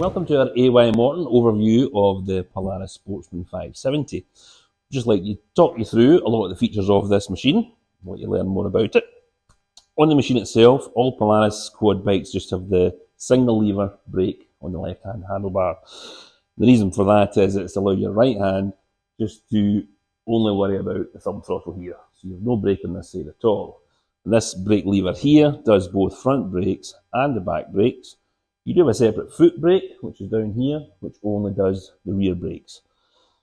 Welcome to our AY Morton overview of the Polaris Sportsman 570. Just like to talk you through a lot of the features of this machine, let you learn more about it. On the machine itself, all Polaris quad bikes just have the single lever brake on the left hand handlebar. The reason for that is it's to allow your right hand just to only worry about the thumb throttle here. So you have no brake on this side at all. And this brake lever here does both front brakes and the back brakes. You do have a separate foot brake, which is down here, which only does the rear brakes.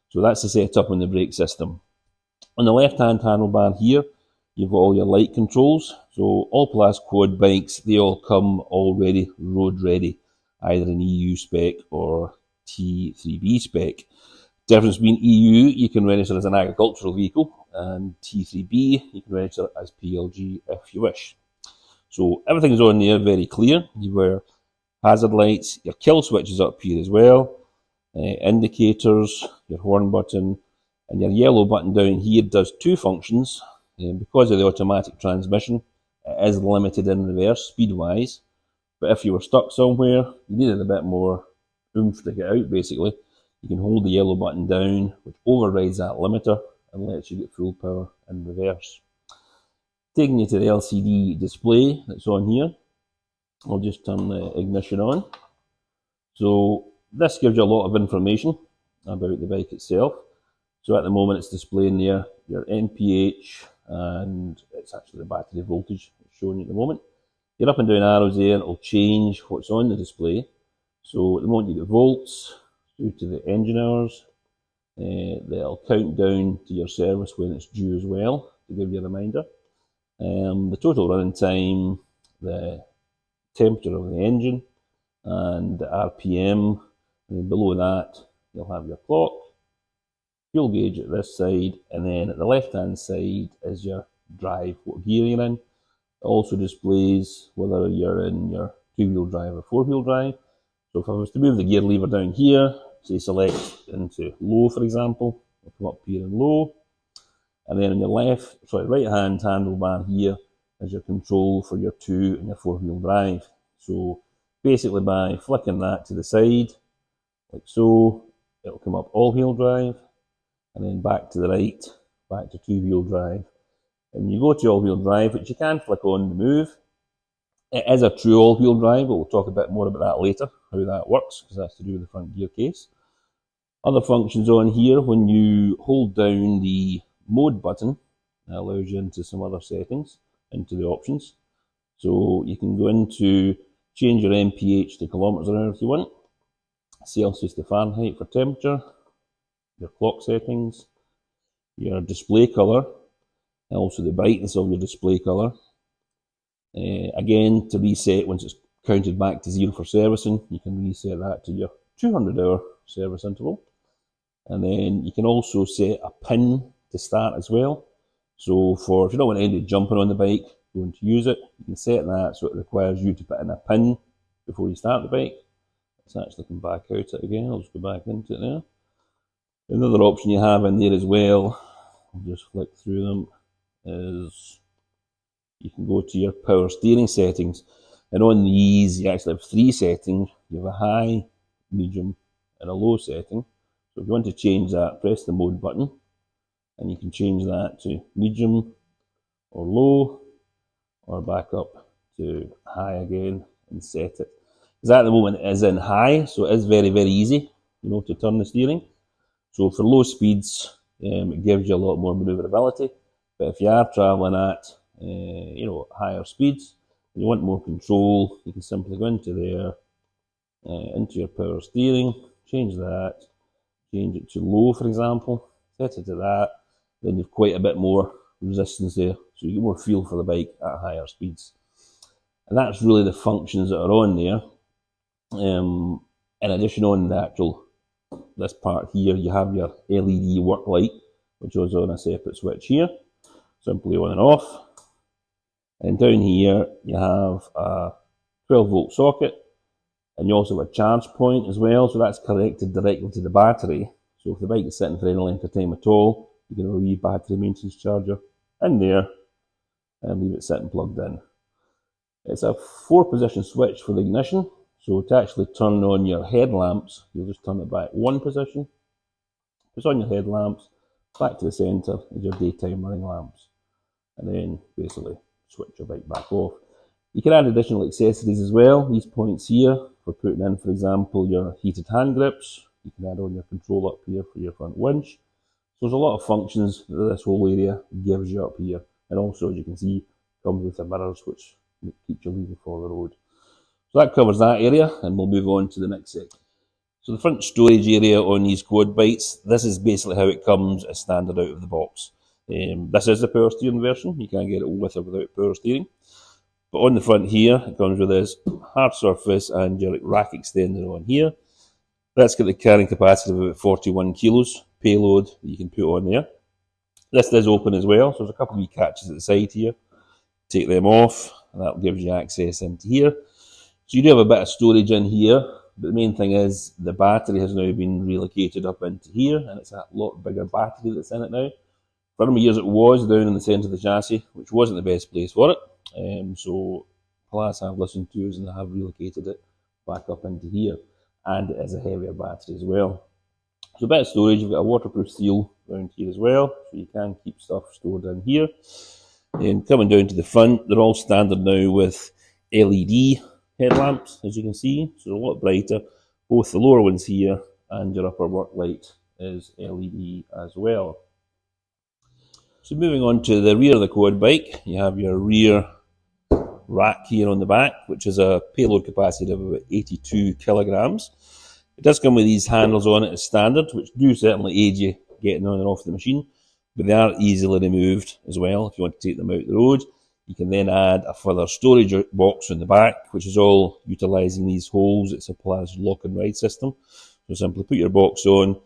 So that's the setup on the brake system. On the left-hand handlebar here, you've got all your light controls. So all Polaris quad bikes, they all come already road ready, either in EU spec or T3B spec. Difference between EU, you can register as an agricultural vehicle, and T3B, you can register as PLG if you wish. So everything's on there very clear. You wear hazard lights, your kill switches up here as well, indicators, your horn button, and your yellow button down here does two functions. Because of the automatic transmission, it is limited in reverse speed-wise, but if you were stuck somewhere, you needed a bit more oomph to get out basically, you can hold the yellow button down, which overrides that limiter and lets you get full power in reverse. Taking you to the LCD display that's on here, I'll just turn the ignition on. So this gives you a lot of information about the bike itself. So at the moment it's displaying there your MPH, and it's actually the battery voltage it's showing you at the moment. Your up and down arrows there, it'll change what's on the display. So at the moment you get volts through to the engine hours. They'll count down to your service when it's due as well, to give you a reminder. The total running time, the temperature of the engine, and the RPM, and then below that you'll have your clock, fuel gauge at this side, and then at the left hand side is your drive, what gear you're in. It also displays whether you're in your two-wheel drive or four-wheel drive. So if I was to move the gear lever down here, say select into low for example, I'll come up here in low, and then on your right hand handlebar here is your control for your two and your four-wheel drive. So basically by flicking that to the side, like so, it'll come up all-wheel drive, and then back to the right, back to two-wheel drive. And when you go to all-wheel drive, which you can flick on to move, it is a true all-wheel drive, but we'll talk a bit more about that later, how that works, because that's to do with the front gear case. Other functions on here, when you hold down the mode button, that allows you into some other settings, into the options. So you can go into change your MPH to kilometers an hour if you want, Celsius to Fahrenheit for temperature, your clock settings, your display color, and also the brightness of your display color. Again, to reset once it's counted back to zero for servicing, you can reset that to your 200-hour service interval. And then you can also set a pin to start as well. So if you don't want anybody jumping on the bike, going to use it, you can set that so it requires you to put in a pin before you start the bike. Let's actually come back out it again. I'll just go back into it there. Another option you have in there as well, I'll just flick through them, is you can go to your power steering settings. And on these, you actually have three settings. You have a high, medium, and a low setting. So if you want to change that, press the mode button, and you can change that to medium or low, or back up to high again and set it. Because at the moment it is in high, so it is very, very easy, to turn the steering. So for low speeds, it gives you a lot more maneuverability. But if you are traveling at, higher speeds, and you want more control, you can simply go into there, into your power steering, change that, change it to low, for example, set it to that. Then you've quite a bit more resistance there, so you get more feel for the bike at higher speeds. And that's really the functions that are on there. In addition, on this part here, you have your LED work light, which is on a separate switch here, simply on and off. And down here you have a 12-volt socket, and you also have a charge point as well, so that's connected directly to the battery. So if the bike is sitting for any length of time at all, you can have a wee battery maintenance charger in there and leave it sitting plugged in. It's a 4-position switch for the ignition, So to actually turn on your headlamps, you'll just turn it back one position, push on your headlamps, back to the centre is your daytime running lamps, and then basically switch your bike back off. You can add additional accessories as well. These points here for putting in, for example, your heated hand grips. You can add on your control up here for your front winch. So there's a lot of functions that this whole area gives you up here. And also, as you can see, comes with the mirrors, which keeps you leaving for the road. So that covers that area, and we'll move on to the next section. So the front storage area on these quad bikes, this is basically how it comes as standard out of the box. This is the power steering version. You can get it with or without power steering. But on the front here, it comes with this hard surface and your rack extender on here. That's got the carrying capacity of about 41 kilos payload that you can put on there. This does open as well, so there's a couple of wee catches at the side here. Take them off, and that gives you access into here. So you do have a bit of storage in here, but the main thing is the battery has now been relocated up into here, and it's a lot bigger battery that's in it now. For a number of years it was down in the centre of the chassis, which wasn't the best place for it. So Polaris have listened to us and they have relocated it back up into here, and it is a heavier battery as well. So a bit of storage, you've got a waterproof seal around here as well, so you can keep stuff stored in here. And coming down to the front, they're all standard now with LED headlamps, as you can see, so a lot brighter. Both the lower ones here and your upper work light is LED as well. So moving on to the rear of the quad bike, you have your rear rack here on the back, which is a payload capacity of about 82 kilograms. It does come with these handles on it as standard, which do certainly aid you getting on and off the machine, but they are easily removed as well if you want to take them out the road. You can then add a further storage box on the back, which is all utilising these holes. It's a Polaris lock and ride system. So simply put your box on,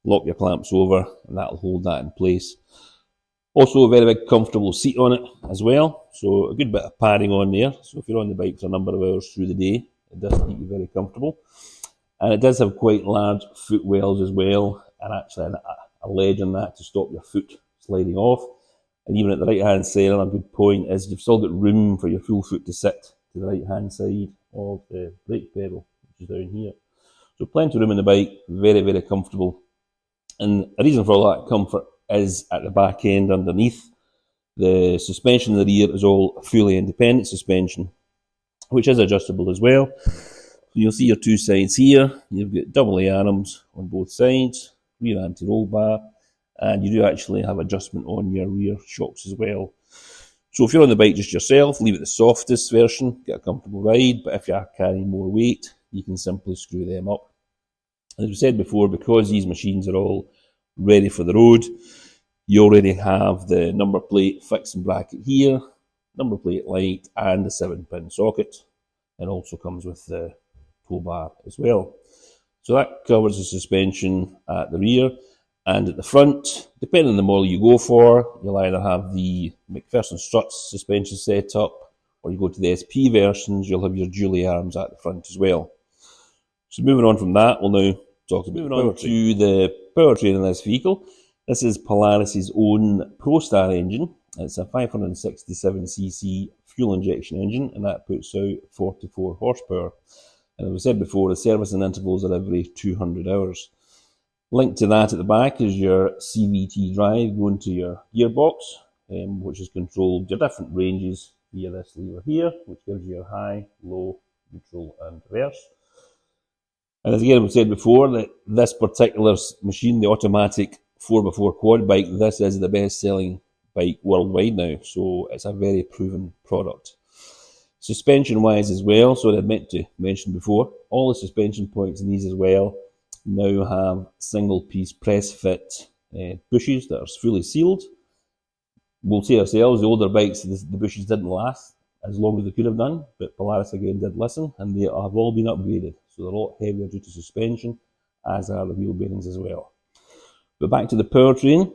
lock your clamps over, and that'll hold that in place. Also a very big comfortable seat on it as well, so a good bit of padding on there. So if you're on the bike for a number of hours through the day, it does keep you very comfortable. And it does have quite large footwells as well, and actually a ledge on that to stop your foot sliding off. And even at the right hand side, another good point is you've still got room for your full foot to sit to the right hand side of the brake pedal, which is down here. So plenty of room in the bike, very, very comfortable. And a reason for all that comfort is at the back end underneath. The suspension in the rear is all fully independent suspension, which is adjustable as well. So you'll see your two sides here. You've got double A arms on both sides, rear anti-roll bar, and you do actually have adjustment on your rear shocks as well. So if you're on the bike just yourself, leave it the softest version, get a comfortable ride, but if you are carrying more weight, you can simply screw them up. As we said before, because these machines are all ready for the road, you already have the number plate fixing bracket here, number plate light, and the 7-pin socket. It also comes with the tow bar as well. So that covers the suspension at the rear. And at the front, depending on the model you go for, you'll either have the McPherson Struts suspension set up, or you go to the SP versions, you'll have your dually arms at the front as well. So moving on from that, we'll now talk about the powertrain in this vehicle. This is Polaris's own ProStar engine. It's a 567cc fuel injection engine, and that puts out 44 horsepower. And as we said before, the servicing intervals are every 200 hours. Linked to that at the back is your CVT drive going to your gearbox, which is controlled your different ranges via this lever here, which gives you your high, low, neutral, and reverse. And as again we said before, that this particular machine, the automatic 4x4 quad bike, this is the best-selling bike worldwide now, so it's a very proven product. Suspension-wise as well, so I meant to mention before, all the suspension points in these as well now have single-piece press-fit bushes that are fully sealed. We'll say ourselves, the older bikes, the bushes didn't last as long as they could have done, but Polaris again did listen, and they have all been upgraded, so they're a lot heavier due to suspension, as are the wheel bearings as well. But back to the powertrain,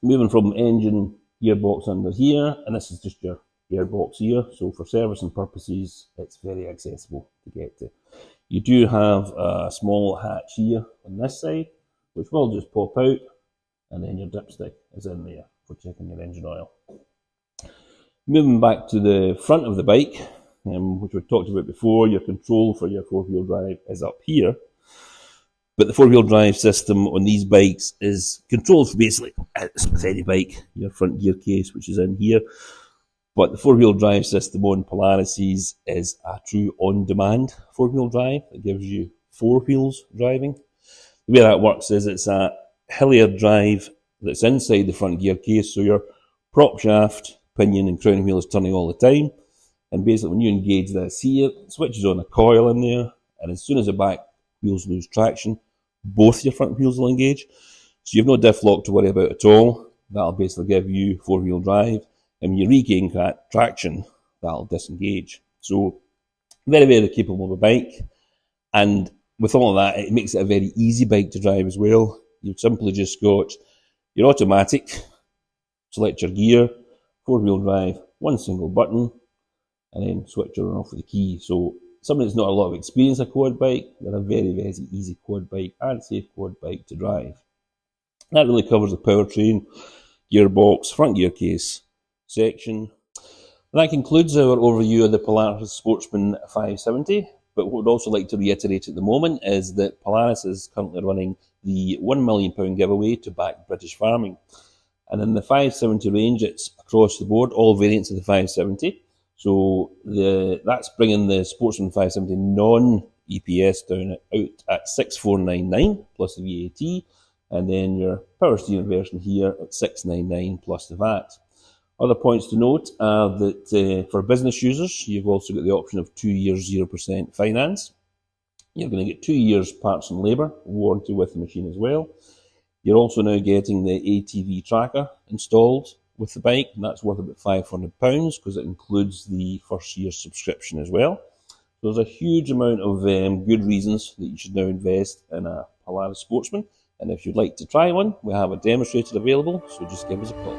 moving from engine gearbox under here, and this is just your gearbox here, so for servicing purposes, it's very accessible to get to. You do have a small hatch here on this side, which will just pop out, and then your dipstick is in there for checking your engine oil. Moving back to the front of the bike, which we've talked about before. Your control for your four-wheel drive is up here. But the four-wheel drive system on these bikes is controlled for basically, it's with any bike, your front gear case, which is in here. But the four-wheel drive system on Polarises is a true on-demand four-wheel drive. It gives you four wheels driving. The way that works is it's a Hilliard drive that's inside the front gear case, so your prop shaft, pinion and crown wheel is turning all the time. And basically when you engage this here, it switches on a coil in there, and as soon as the back wheels lose traction, both your front wheels will engage. So you've no diff lock to worry about at all. That'll basically give you four-wheel drive. And when you regain traction, that'll disengage. So very, very capable of a bike. And with all of that, it makes it a very easy bike to drive as well. You've simply just got your automatic, select your gear, four-wheel drive, one single button, and then switch on and off with the key. So somebody that's not a lot of experience in a quad bike, they're a very, very easy quad bike and safe quad bike to drive. That really covers the powertrain, gearbox, front gear case section. And that concludes our overview of the Polaris Sportsman 570. But what we'd also like to reiterate at the moment is that Polaris is currently running the £1 million giveaway to back British farming. And in the 570 range, it's across the board, all variants of the 570. So that's bringing the Sportsman 570 non-EPS down out at 6499 plus the VAT, and then your power steering version here at 699 plus the VAT. Other points to note are that for business users, you've also got the option of 2 years 0% finance. You're going to get 2 years parts and labour warranty with the machine as well. You're also now getting the ATV tracker installed with the bike, and that's worth about £500 because it includes the first year's subscription as well. So there's a huge amount of good reasons that you should now invest in a Polaris Sportsman. And if you'd like to try one, we have a demonstrator available, so just give us a call.